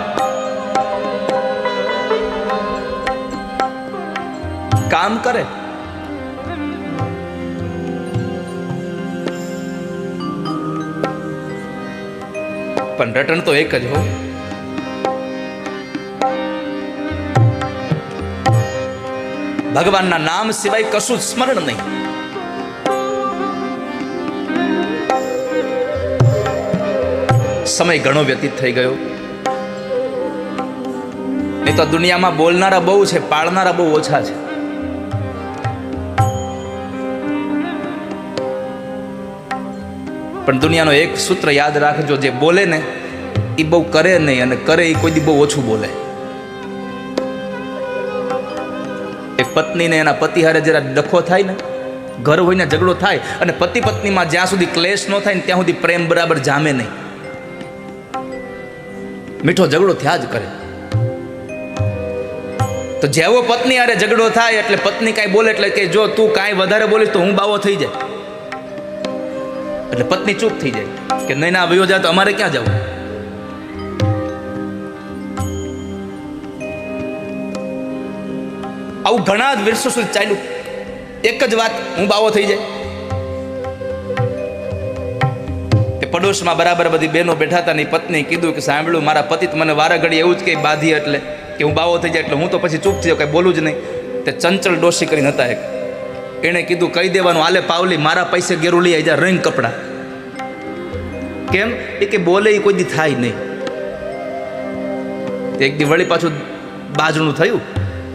કામ કરે પણ રટણ તો એક જ હોય. ભગવાનના નામ સિવાય કશું સ્મરણ નહીં. સમય ઘણો વ્યતીત થઈ ગયો. એ તો દુનિયામાં બોલનારા બહુ છે, પાળનારા બહુ ઓછા છે. પણ દુનિયાનો એક સૂત્ર યાદ રાખજો, જે બોલે ને એ બહુ કરે નહીં, અને કરે એ કોઈ દી બહુ ઓછું બોલે. એક પત્નીને એના પતિ હારે જરા ડખો થાય ને, ઘર હોય ને ઝઘડો થાય, અને પતિ પત્નીમાં જ્યાં સુધી ક્લેશ ન થાય ને ત્યાં સુધી પ્રેમ બરાબર જામે નહીં. મીઠો ઝઘડો થયા જ કરે. તો જેવો પત્ની હારે ઝઘડો થાય એટલે પત્ની કાંઈ બોલે એટલે કે જો તું કાંઈ વધારે બોલીશ તો હું બાવો થઈ જાય. એટલે પત્ની ચૂપ થઈ જાય કે નહીં ના વયો જાય તો અમારે ક્યાં જવું. આવું ઘણા જ વર્ષો સુધી ચાલ્યું. એક જ વાત, હું બાવો થઈ જાય. એ પડોશમાં બરાબર બધી બહેનો બેઠા હતા ને પત્ની કીધું કે સાંભળ્યું મારા પતિ મને વારા ઘડી એવું જ કે બાધી એટલે કે હું બાવો થઈ જાય, એટલે હું તો પછી ચૂપ થઈ જાઉં, કઈ બોલું જ નહીં. તે ચંચળ ડોશી કરીને હતા એક, એણે કીધું કહી દેવાનું, આલે પાવલી મારા પૈસે ગેરું લઈ આવી જા રંગ કપડા. કેમ? એ કે બોલે એ કોઈ દી થાય નહીં. એક દી વળી પાછું બાજણું થયું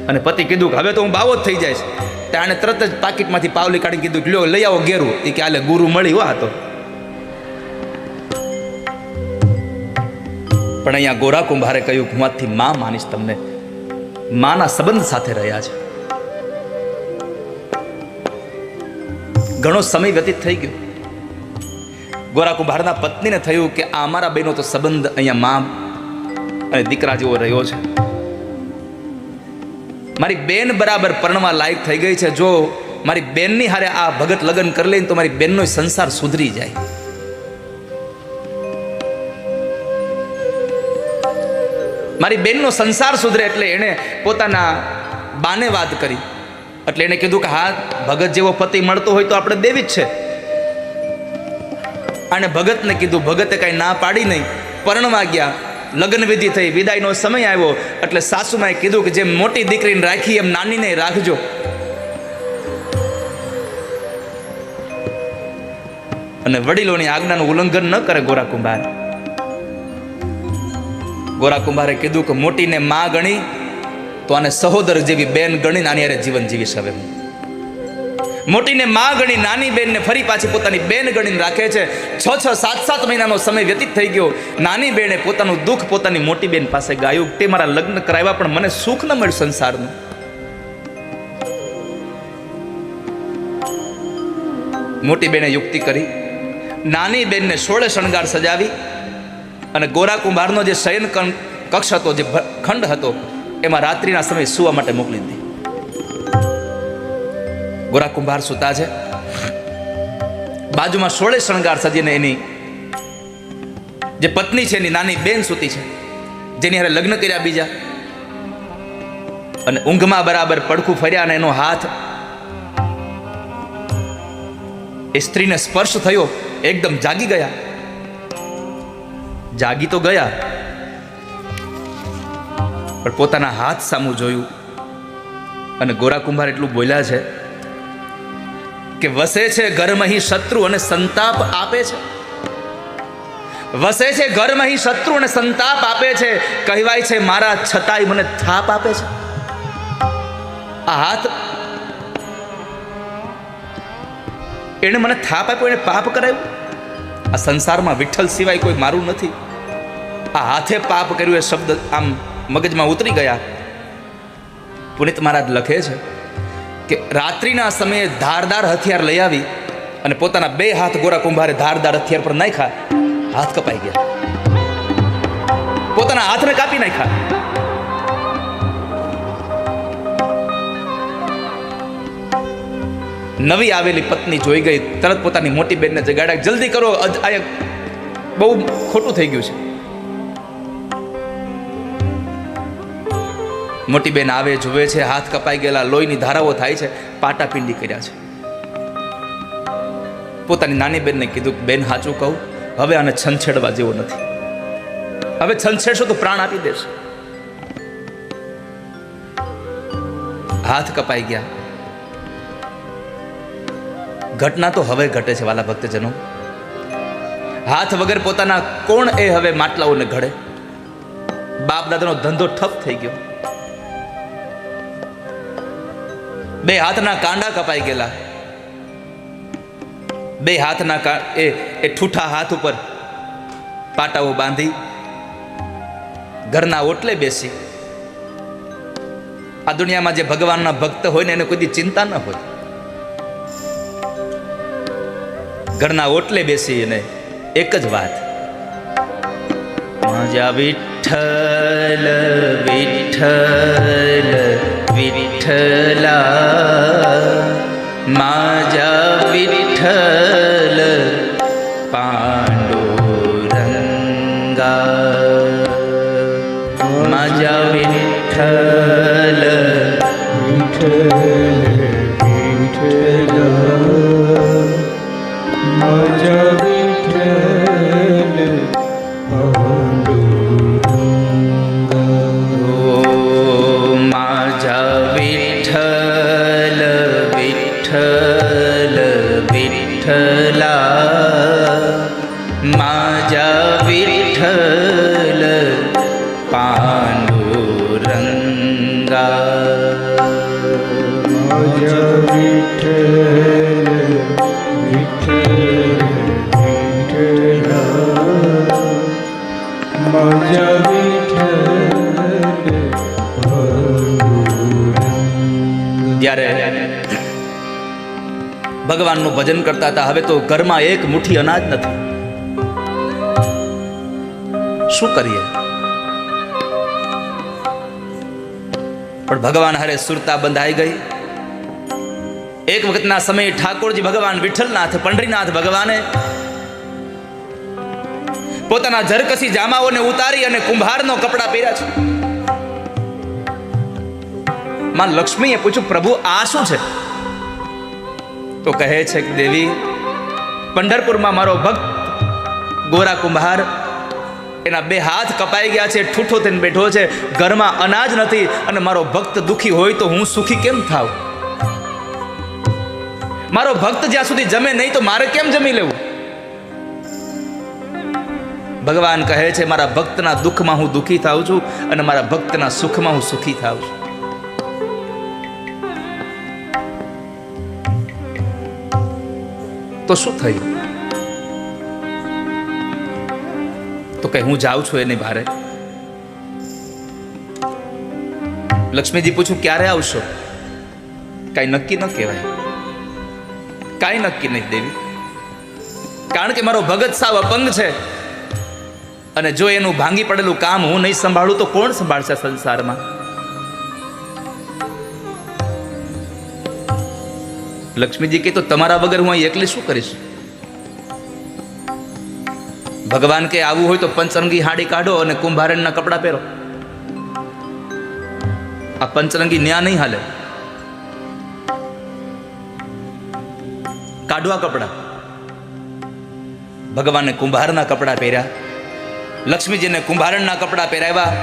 અને પતિ કીધું કે હવે તો હું બાવો જ થઈ જાય છે. ત્યારે તરત જ પાકીટમાંથી પાવલી કાઢી કીધું લ્યો લઈ આવો ગેરું. એ કે આલે ગુરુ મળી હો. તો પણ અહીંયા ગોરા કુંભારે કહ્યું હું આજથી માં માનીશ તમને. માના સંબંધ સાથે રહ્યા છે. ઘણો સમય વ્યતીત થઈ ગયો. ગોરા કુંભારના પત્નીને થયું કે આ અમારા બેનો તો સંબંધ અહીંયા માં અને દીકરા જેવો રહ્યો છે. મારી બેન બરાબર પરણવા લાયક થઈ ગઈ છે. જો મારી બેનની હારે આ ભગત લગ્ન કરી લઈને તો મારી બેનનો સંસાર સુધરી જાય. મારી બેનનો સંસાર સુધરે. એટલે એણે પોતાના બાને વાત કરી. એટલે એણે કીધું કે હા ભગત જેવો પતિ મળતો હોય તો આપણે દેવી જ છે. અને ભગતને કીધું. ભગતે કાંઈ ના પાડી નહીં. પરણવા ગયા, લગ્ન વિધિ થઈ, વિદાયનો સમય આવ્યો. એટલે સાસુમાએ કીધું કે જેમ મોટી દીકરીને રાખી એમ નાનીને રાખજો. અને વડીલોની આજ્ઞાનું ઉલ્લંઘન ન કરે ગોરા કુંભાર. ગોરા કુંભારે કીધું કે મોટીને માં ગણી તો આને સહોદર જેવી બેન ગણીને આની હારે જીવન જીવીશ. હવે મોટીને માં ગણી નાની બેનને ફરી પાછી પોતાની બેન ગણીને રાખે છે. 6-6, 7-7 મહિનાનો સમય વ્યતીત થઈ ગયો. નાની બેને પોતાનું દુઃખ પોતાની મોટી બેન પાસે ગાયું. તે મારા લગ્ન કરાવ્યા પણ મને સુખ ન મળ્યું સંસારનું. મોટી બેને યુક્તિ કરી. નાની બેનને 16 શણગાર સજાવી અને ગોરા કુંભારનો જે શયન કક્ષ હતો, જે ખંડ હતો, એમાં રાત્રિના સમયે સુવા માટે મોકલી દીધી. ગોરા કુંભાર સૂતા છે. બાજુમાં 16 શણગાર સજીને એની જે પત્ની છે, એની નાની બેન સૂતી છે, જેની હારે લગ્ન કર્યા બીજા. અને ઊંઘમાં બરાબર પડખું ફર્યા અને એનો હાથ એ સ્ત્રીને સ્પર્શ થયો. એકદમ જાગી ગયા. જાગી તો ગયા, પણ પોતાના હાથ સામું જોયું અને ગોરા કુંભાર એટલું બોલ્યા છે કે વસે છે ઘરમાં હી શત્રુ અને સંતાપ આપે છે. વસે છે ઘરમાં હી શત્રુ અને સંતાપ આપે છે. કહેવાય છે મારા છતાંય મને થાપ આપે છે. આ હાથ એને મને થાપ આપ્યો, એને પાપ કરાયું. આ સંસારમાં વિઠ્ઠલ સિવાય કોઈ મારું નથી. આ હાથે પાપ કર્યું એ શબ્દ આમ મગજમાં ઉતરી ગયા. પુનિત મહારાજ લખે છે કે રાત્રિના સમયે ધારદાર હથિયાર લઈ આવી અને પોતાના બે હાથ ગોરા કુંભારે ધારદાર હથિયાર પર નાખ્યા. હાથ કપાઈ ગયા, પોતાના હાથને કાપી નાખ્યા. નવી આવેલી પત્ની જોઈ ગઈ, તરત પોતાની મોટી બેનને જગાડ્યા, જલ્દી કરો, આ બહુ ખોટું થઈ ગયું છે. મોટી બેન આવે, જુએ છે હાથ કપાઈ ગયેલા, લોહીની ધારાઓ થાય છે, પાટાપિંડી કર્યા છે. પોતાની નાની બેનને કીધું, બેન સાચું કહું, હવે આને છંછેડવા જેવો નથી. હવે છંછેડશો તો પ્રાણ આપી દેશે. હાથ કપાઈ ગયા. ઘટના તો હવે ઘટે છે વાલા ભક્તજનો. હાથ વગર પોતાના કોણ એ હવે માટલાઓને ઘડે? બાપ દાદાનો ધંધો ઠપ થઈ ગયો. બે હાથના કાંડા કપાઈ ગયેલા. બે હાથના એ ઠૂઠા હાથ ઉપર પાટાઓ બાંધી ઘરના ઓટલે બેસી. આ દુનિયામાં જે ભગવાનના ભક્ત હોય ને એને કોઈ ચિંતા ન હોય. ઘરના ઓટલે બેસી અને એક જ વાત, માજા વિઠ્ઠલ વિઠ્ઠલ વિઠ્ઠલા, માજા વિઠ્ઠલ પાંડુરંગા, માજા વિઠ્ઠલ વિઠ્ઠલ વિઠ્ઠલા, માજા વિઠ્ઠલ પાંડુરંગા. માજા વિઠ્ઠલ વિઠ્ઠલ વિઠ્ઠલા, માજા વિઠ્ઠલ પાંડુરંગા, માજા વિઠ્ઠલ વિઠ્ઠલ વિઠ્ઠલા, માજા વિઠ્ઠલ પાંડુરંગા. ત્યારે ભગવાનનું ભજન કરતા હતા. હવે તો ઘરમાં એક મુઠ્ઠી અનાજ નથી. શું કરીએ? પણ ભગવાન હારે સુરતા બંધાઈ ગઈ. એક વખતના સમયે ઠાકોરજી ભગવાન વિઠ્ઠલનાથ પંડરીનાથ ભગવાને પોતાના ઝરકસી જામાઓને ઉતારી અને કુંભારનો કપડા પહેર્યા છે. માં લક્ષ્મીએ પૂછ્યું, પ્રભુ આ શું છે? તો કહે છે કે દેવી, પંઢરપુરમાં મારો ભક્ત ગોરા કુંભાર, એના બે હાથ કપાઈ ગયા છે, ઠૂઠો થઈને બેઠો છે, ઘરમાં અનાજ નથી, અને મારો ભક્ત દુખી હોય તો હું સુખી કેમ થાવ? મારો ભક્ત જ્યાં સુધી જમે નહીં તો મારે કેમ જમી લેવું? ભગવાન કહે છે, મારા ભક્તના દુઃખમાં હું દુઃખી થાઉં છું અને મારા ભક્તના સુખમાં હું સુખી થાઉં છું. તો શું થયું? તો કે હું જાઉં છું એની ભારે. લક્ષ્મીજી પૂછું, ક્યારે આવશો? કાંઈ નક્કી ન કહેવાય, કાંઈ નક્કી નહીં દેવી, કારણ કે મારો ભગત સાવ અપંગ છે, અને જો એનું ભાંગી પડેલું કામ હું નહીં સંભાળું તો કોણ સંભાળશે સંસારમાં? લક્ષ્મીજી કહે, તો તમારા વગર હું અહીં એકલી શું કરીશ? ભગવાન કે આવું હોય તો પંચરંગી હાડી કાઢો અને કુંભારણના કપડા પહેરો. આ પંચરંગી ન્યા નહીં હાલે. કાઢવા કપડા. ભગવાને કુંભારના કપડા પહેર્યા લક્ષ્મીજીને કુંભારણના કપડાં પહેરાવ્યા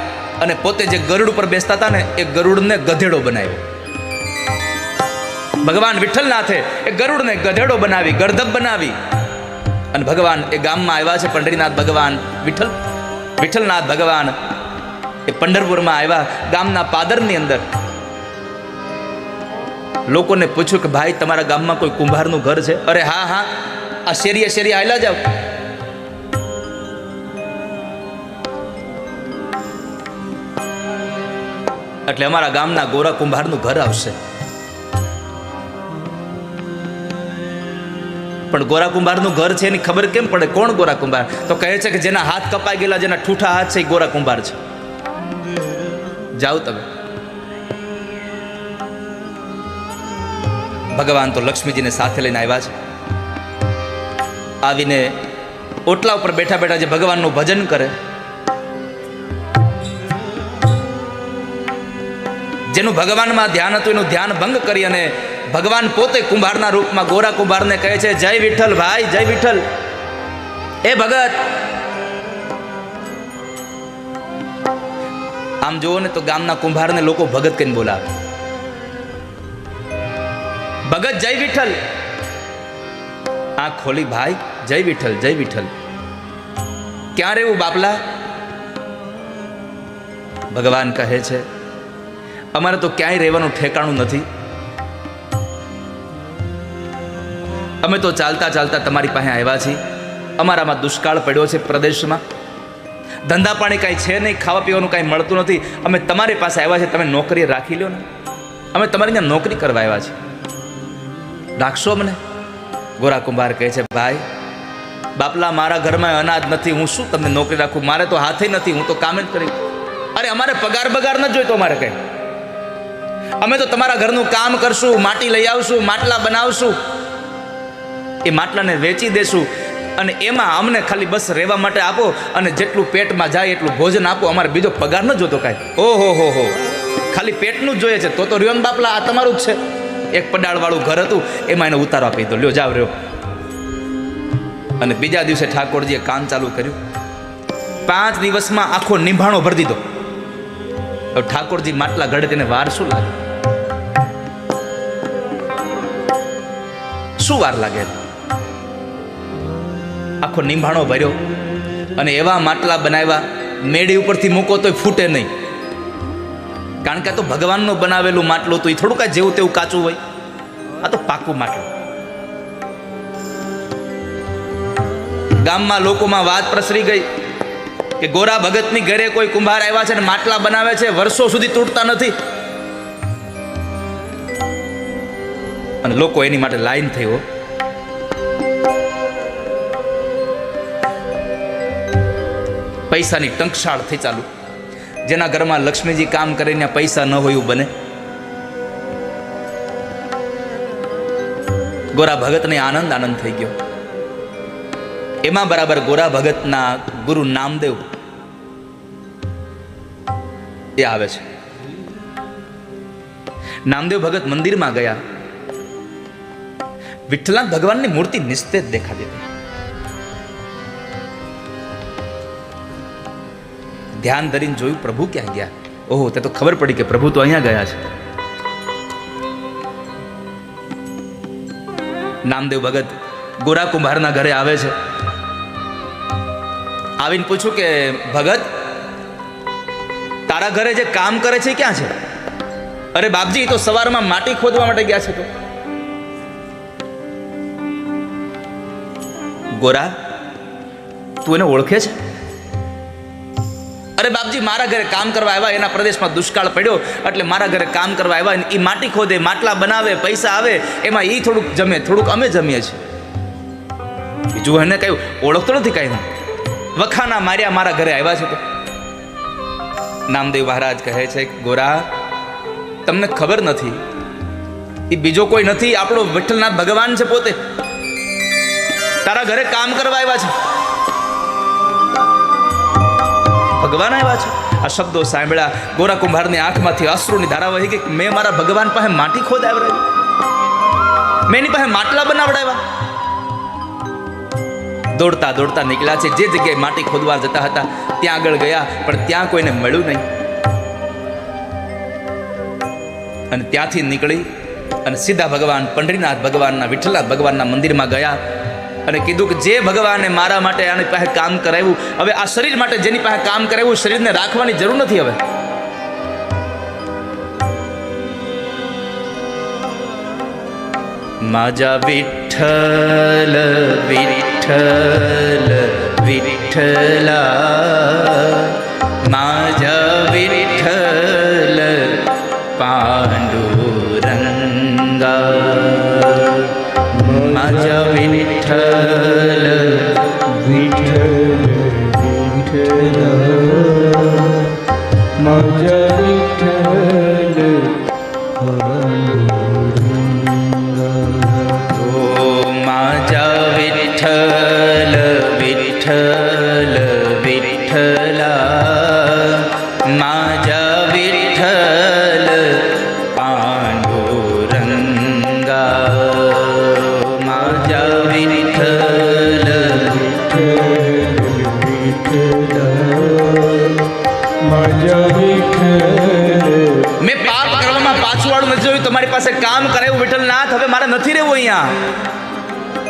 અને પોતે જે ગરુડ ઉપર બેસતા હતા ને એ ગરુડને ગધેડો બનાવ્યો. ભગવાન વિઠ્ઠલનાથે એ ગરુડને ગધેડો બનાવી, ગર્ધબ બનાવી અને ભગવાન એ ગામમાં આવ્યા છે. પંઢરીનાથ ભગવાન વિઠ્ઠલનાથ ભગવાન એ પંઢરપુરમાં આવ્યા. ગામના પાદરની અંદર લોકોને પૂછ્યું કે ભાઈ તમારા ગામમાં કોઈ કુંભારનું ઘર છે? અરે હા હા, આ શેરીએ શેરીએ આયલા જાવ. એટલે અમારા ગામના ગોરા કુંભારનું ઘર આવશે. પણ ગોરા કુંભારનું ઘર છે એની ખબર કેમ પડે? કોણ ગોરા કુંભાર? તો કહે છે કે જેના હાથ કપાઈ ગયેલા, જેના ઠૂઠા હાથ છે એ ગોરા કુંભાર છે. જાઓ તમે. ભગવાન તો લક્ષ્મીજીને સાથે લઈને આવ્યા છે. આવીને ઓટલા ઉપર બેઠા બેઠા જે ભગવાનનું ભજન કરે, જેનું ભગવાનમાં ધ્યાન હતું એનું ધ્યાન ભંગ કરી અને ભગવાન પોતે કુંભારના રૂપમાં ગોરા કુંભારને કહે છે, જય વિઠ્ઠલ ભાઈ, જય વિઠ્ઠલ. એ ભગત. આમ જુઓ ને તો ગામના કુંભારને લોકો ભગત કહીને બોલાવે. ભગત જય વિઠ્ઠલ. આંખ ખોલી ભાઈ, જય વિઠ્ઠલ, જય વિઠ્ઠલ. ક્યાં રહેવું બાપલા? ભગવાન કહે છે, અમારે તો ક્યાંય રહેવાનું ઠેકાણું નથી. અમે તો ચાલતા ચાલતા તમારી પાસે આવ્યા છીએ. અમારામાં દુષ્કાળ પડ્યો છે પ્રદેશમાં, ધંધા પાણી કાંઈ છે નહીં, ખાવા પીવાનું કાંઈ મળતું નથી. અમે તમારી પાસે આવ્યા છીએ, તમે નોકરી રાખી લો ને. અમે તમારી ત્યાં નોકરી કરવા આવ્યા છીએ, રાખશો અમને? ગોરા કુંભાર કહે છે, ભાઈ બાપલા, મારા ઘરમાં અનાજ નથી, હું શું તમને નોકરી રાખું? મારે તો હાથે નથી, હું તો કામ જ કરી. અરે અમારે પગાર બગાર ન જોઈતો, અમારે કંઈ. અમે તો તમારા ઘરનું કામ કરશું, માટી લઈ આવશું, માટલા બનાવશું, એ માટલાને વેચી દેશું અને એમાં અમને ખાલી બસ રહેવા માટે આપો અને જેટલું પેટમાં જાય એટલું ભોજન આપો. અમારે બીજો પગાર ન જોતો કાંઈ. ઓહો હો હો, ખાલી પેટનું જ જોઈએ છે. તો રહ્યો ને બાપલા, આ તમારું જ છે. એક પડાળવાળું ઘર હતું, એમાં એને ઉતારો આપી દો, લ્યો જાવ રહ્યો. અને બીજા દિવસે ઠાકોરજીએ કામ ચાલુ કર્યું. 5 દિવસમાં આખો નિંભાણો ભરી દીધો. હવે ઠાકોરજી માટલા ઘડે તેને વાર શું લાગે? શું વાર લાગે? આખો નિંભાણો ભર્યો અને એવા માટલા બનાવ્યા, મેળી ઉપરથી મૂકો તોય ફૂટે નહીં. કારણ કે આ તો ભગવાનનું બનાવેલું માટલું હતું, એ થોડું કાંઈ જેવું તેવું કાચું હોય. આ તો પાકું માટલું. ગામમાં લોકોમાં વાત પ્રસરી ગઈ કે ગોરા ભગતની ઘરે કોઈ કુંભાર આવ્યા છે અને માટલા બનાવે છે, વર્ષો સુધી તૂટતા નથી. અને લોકો એની માટે લાઈન થઈ હો. પૈસાની ટંકશાળ થઈ ચાલુ. જેના ઘરમાં લક્ષ્મીજી કામ કરીને પૈસા ન હોય એવું બને. ગોરા ભગતને આનંદ થઈ ગયો. એમાં બરાબર ગોરા ભગતના ગુરુ નામદેવ એ આવે છે. નામદેવ ભગત મંદિરમાં ગયા. વિઠ્ઠલનાથ ભગવાનની મૂર્તિ નિસ્તેજ દેખાતી હતી. ધ્યાન ધરીને જોયું, પ્રભુ ક્યાં ગયા? ઓહો, તે તો ખબર પડી કે પ્રભુ તો અહીંયા ગયા છે. નામદેવ ભગત ગોરા કુંભારના ઘરે આવે છે. આવીને પૂછ્યું કે ભગત, તારા ઘરે જે કામ કરે છે ક્યાં છે? અરે બાપજી, તો સવારમાં માટી ખોદવા માટે ગયા છે. તો ગોરા, તું એને ઓળખે છે? અરે બાપજી, મારા ઘરે કામ કરવા આવ્યા, એના પ્રદેશમાં દુષ્કાળ પડ્યો એટલે મારા ઘરે કામ કરવા આવ્યા. એ માટી ખોદે, માટલા બનાવે, પૈસા આવે, એમાં એ થોડુંક જમે, થોડુંક અમે જમીએ છીએ. બીજું એને કયું ઓળખતો નથી કાંઈ. હું વખાના માર્યા મારા ઘરે આવ્યા છે. તો નામદેવ મહારાજ કહે છે, ગોરા, તમને ખબર નથી, એ બીજો કોઈ નથી, આપણો વિઠ્ઠલનાથ ભગવાન છે પોતે. તારા ઘરે કામ કરવા આવ્યા છે. ભગવાન આવ્યા છે. આ શબ્દો સાંભળ્યા, ગોરા કુંભારની આંખમાંથી અશ્રુની ધારા વહી ગઈ. મેં મારા ભગવાન પાસે માટી ખોદાવડાવી, મેં એની પાસે માટલા બનાવડાવ્યા. દોડતા દોડતા નીકળ્યા છે. જે જગ્યાએ માટી ખોદવા જતા હતા ત્યાં આગળ ગયા, પણ ત્યાં કોઈને મળ્યું નહીં. અને ત્યાંથી નીકળી અને સીધા ભગવાન પંઢરીનાથ ભગવાનના, વિઠ્ઠલનાથ ભગવાનના મંદિરમાં ગયા અને કીધું કે જે ભગવાને મારા માટે આની પાસે કામ કરાવ્યું, હવે આ શરીર માટે જેની પાસે કામ કરાવ્યું, શરીરને રાખવાની જરૂર નથી. હવે માજા વિઠ્ઠલ વિઠ્ઠલ વિઠ્ઠલા, માજા વિઠ્ઠલ પાંડુરંગા, માજા વિઠ્ઠલ વિઠ્ઠલ વિઠ્ઠલ માજા વિઠ્ઠલ માજા વિઠ્ઠલ વિઠ્ઠલ વિઠ્ઠલા, માજા વિઠ્ઠલ પાંડુરંગા, માજા વિઠ્ઠલ માજા વિઠ્ઠલ. મેં પાપ કરવામાં પાછું વાળું નથી જોયું. તમારી પાસે કામ કરાયું વિઠ્ઠલનાથ, હવે મારે નથી રહેવું અહીંયા.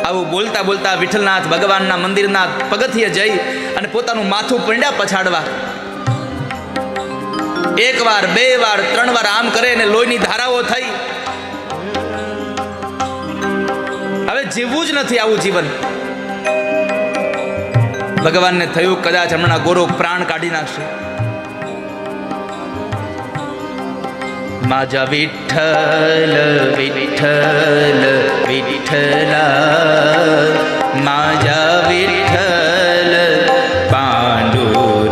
આવું બોલતા બોલતા વિઠ્ઠલનાથ ભગવાનના મંદિરના પગથિયે જઈ અને પોતાનું માથું પંડ્યા પછાડવા. એક વાર, બે વાર, ત્રણ વાર આમ કરે અને લોહીની ધારાઓ થઈ. હવે જીવવું જ નથી આવું જીવન. ભગવાનને થયું કદાચ હમણાં ગોરો પ્રાણ કાઢી નાખશે. માજા વિઠ્ઠલ વિઠ્ઠલ વિઠ્ઠલા, માજા વિઠ્ઠલ પાંડુરંગા,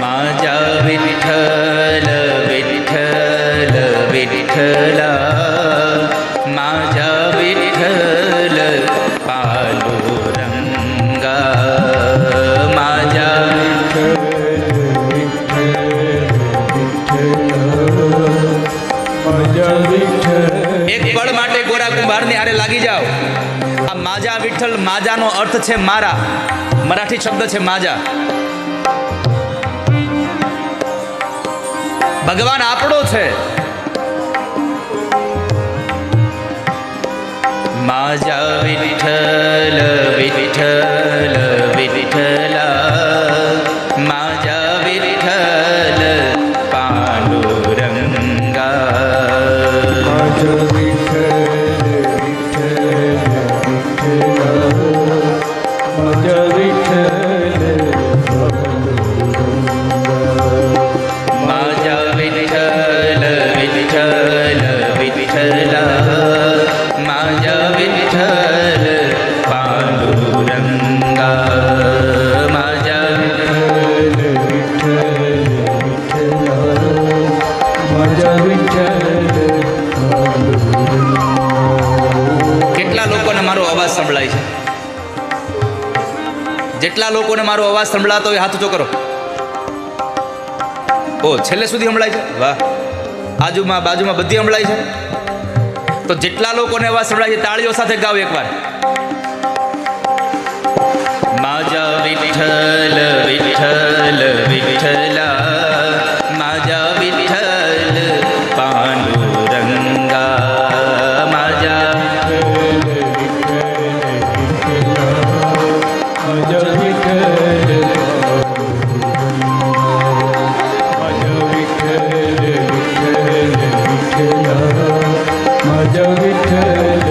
માજા વિઠ્ઠલ વિઠ્ઠલ વિઠ્ઠલા, માજા વિઠ્ઠલ પાંડુરંગા, માજા. એક પળ માટે ગોરા કુંભારની હારે લાગી જાઓ. આ માજા વિઠ્ઠલ, માજાનો અર્થ છે મારા. મરાઠી શબ્દ છે માજા. ભગવાન આપણો છે. માજા વિઠ્ઠલ વિઠ્ઠલ વિઠ્ઠલા, માજા વિઠ્ઠલ પાંડુરંગા, માજા વિઠ્ઠલ વિઠ્ઠલ માજા વિઠ્ઠલ માજા વિઠ્ઠલ વિઠ્ઠલ વિઠ્ઠલા, માજા વિઠ્ઠલ પાંડુરંગા, માજા માજા વિઠ્ઠલ. કેટલા લોકોને મારો અવાજ સંભળાય છે? જેટલા લોકોને મારો અવાજ સંભળાતો હોય હાથ ઊંચો કરો. ઓ, છેલ્લે સુધી સંભળાય છે? વાહ. આજુમાં બાજુમાં બધી સંભળાય છે? તો જેટલા લોકોને અવાજ સંભળાય છે તાળીઓ સાથે ગાઓ એકવાર. માજા વિઠ્ઠલ વિઠ્ઠલ વિઠ્ઠલા, માજા વિઠ્ઠલ પાંડુરંગા, માજા. માજા વિઠ્ઠલ માજા વિઠ્ઠલ માજા વિઠ્ઠલ.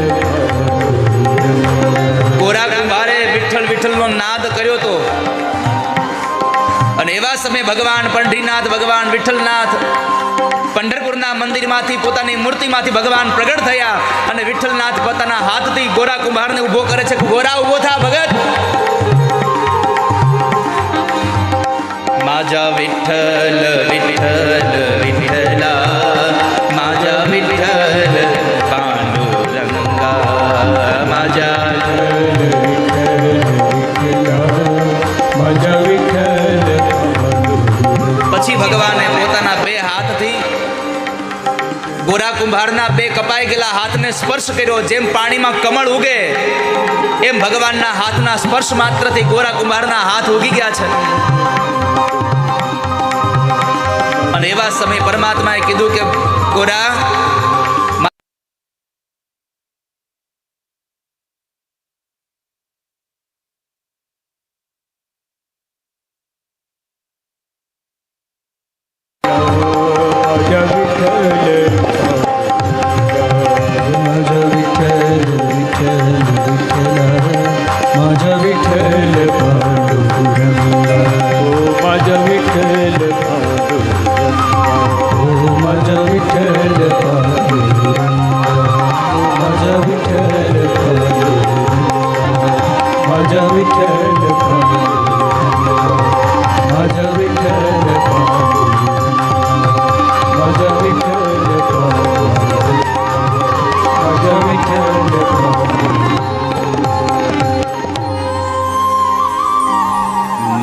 ગોરા કુંભારે વિઠ્ઠલ વિઠ્ઠલનો નાદ કર્યો તો, અને એવા સમયે ભગવાન પંઢરીનાથ ભગવાન વિઠ્ઠલનાથ પંઢરપુરના મંદિરમાંથી પોતાની મૂર્તિમાંથી ભગવાન પ્રગટ થયા અને વિઠ્ઠલનાથ પોતાના હાથથી ગોરા કુંભારને ઊભો કરે છે. ગોરા ઊભો થા ભગત. માજા વિઠ્ઠલ વિઠ્ઠલ વિઠ્ઠલા, માજા વિઠ્ઠલ પાંડુરંગા, માજા. મજ વિઠ્ઠલ પછી ભગવાને પોતાના બે હાથથી ગોરા કુંભારના બે કપાઈ ગયેલા હાથને સ્પર્શ કર્યો. જેમ પાણીમાં કમળ ઉગે એમ ભગવાનના હાથના સ્પર્શ માત્રથી ગોરા કુંભારના હાથ ઉગી ગયા છે. અને એવા સમય પરમાત્માએ કીધું કે ગોરા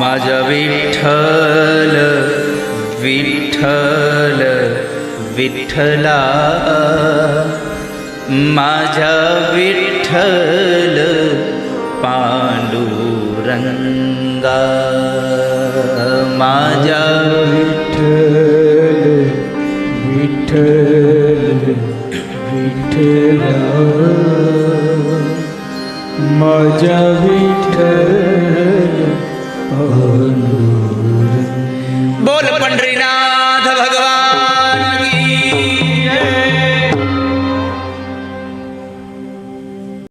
माझा विठ्ठल विठ्ठल विठ्ठला माझा विठ्ठल पांडुरंगा माझा વિઠ્ઠલ વિઠ્ઠલ વિઠ્ઠલા મજ વિઠ્ઠલ બોલ पंढरपूर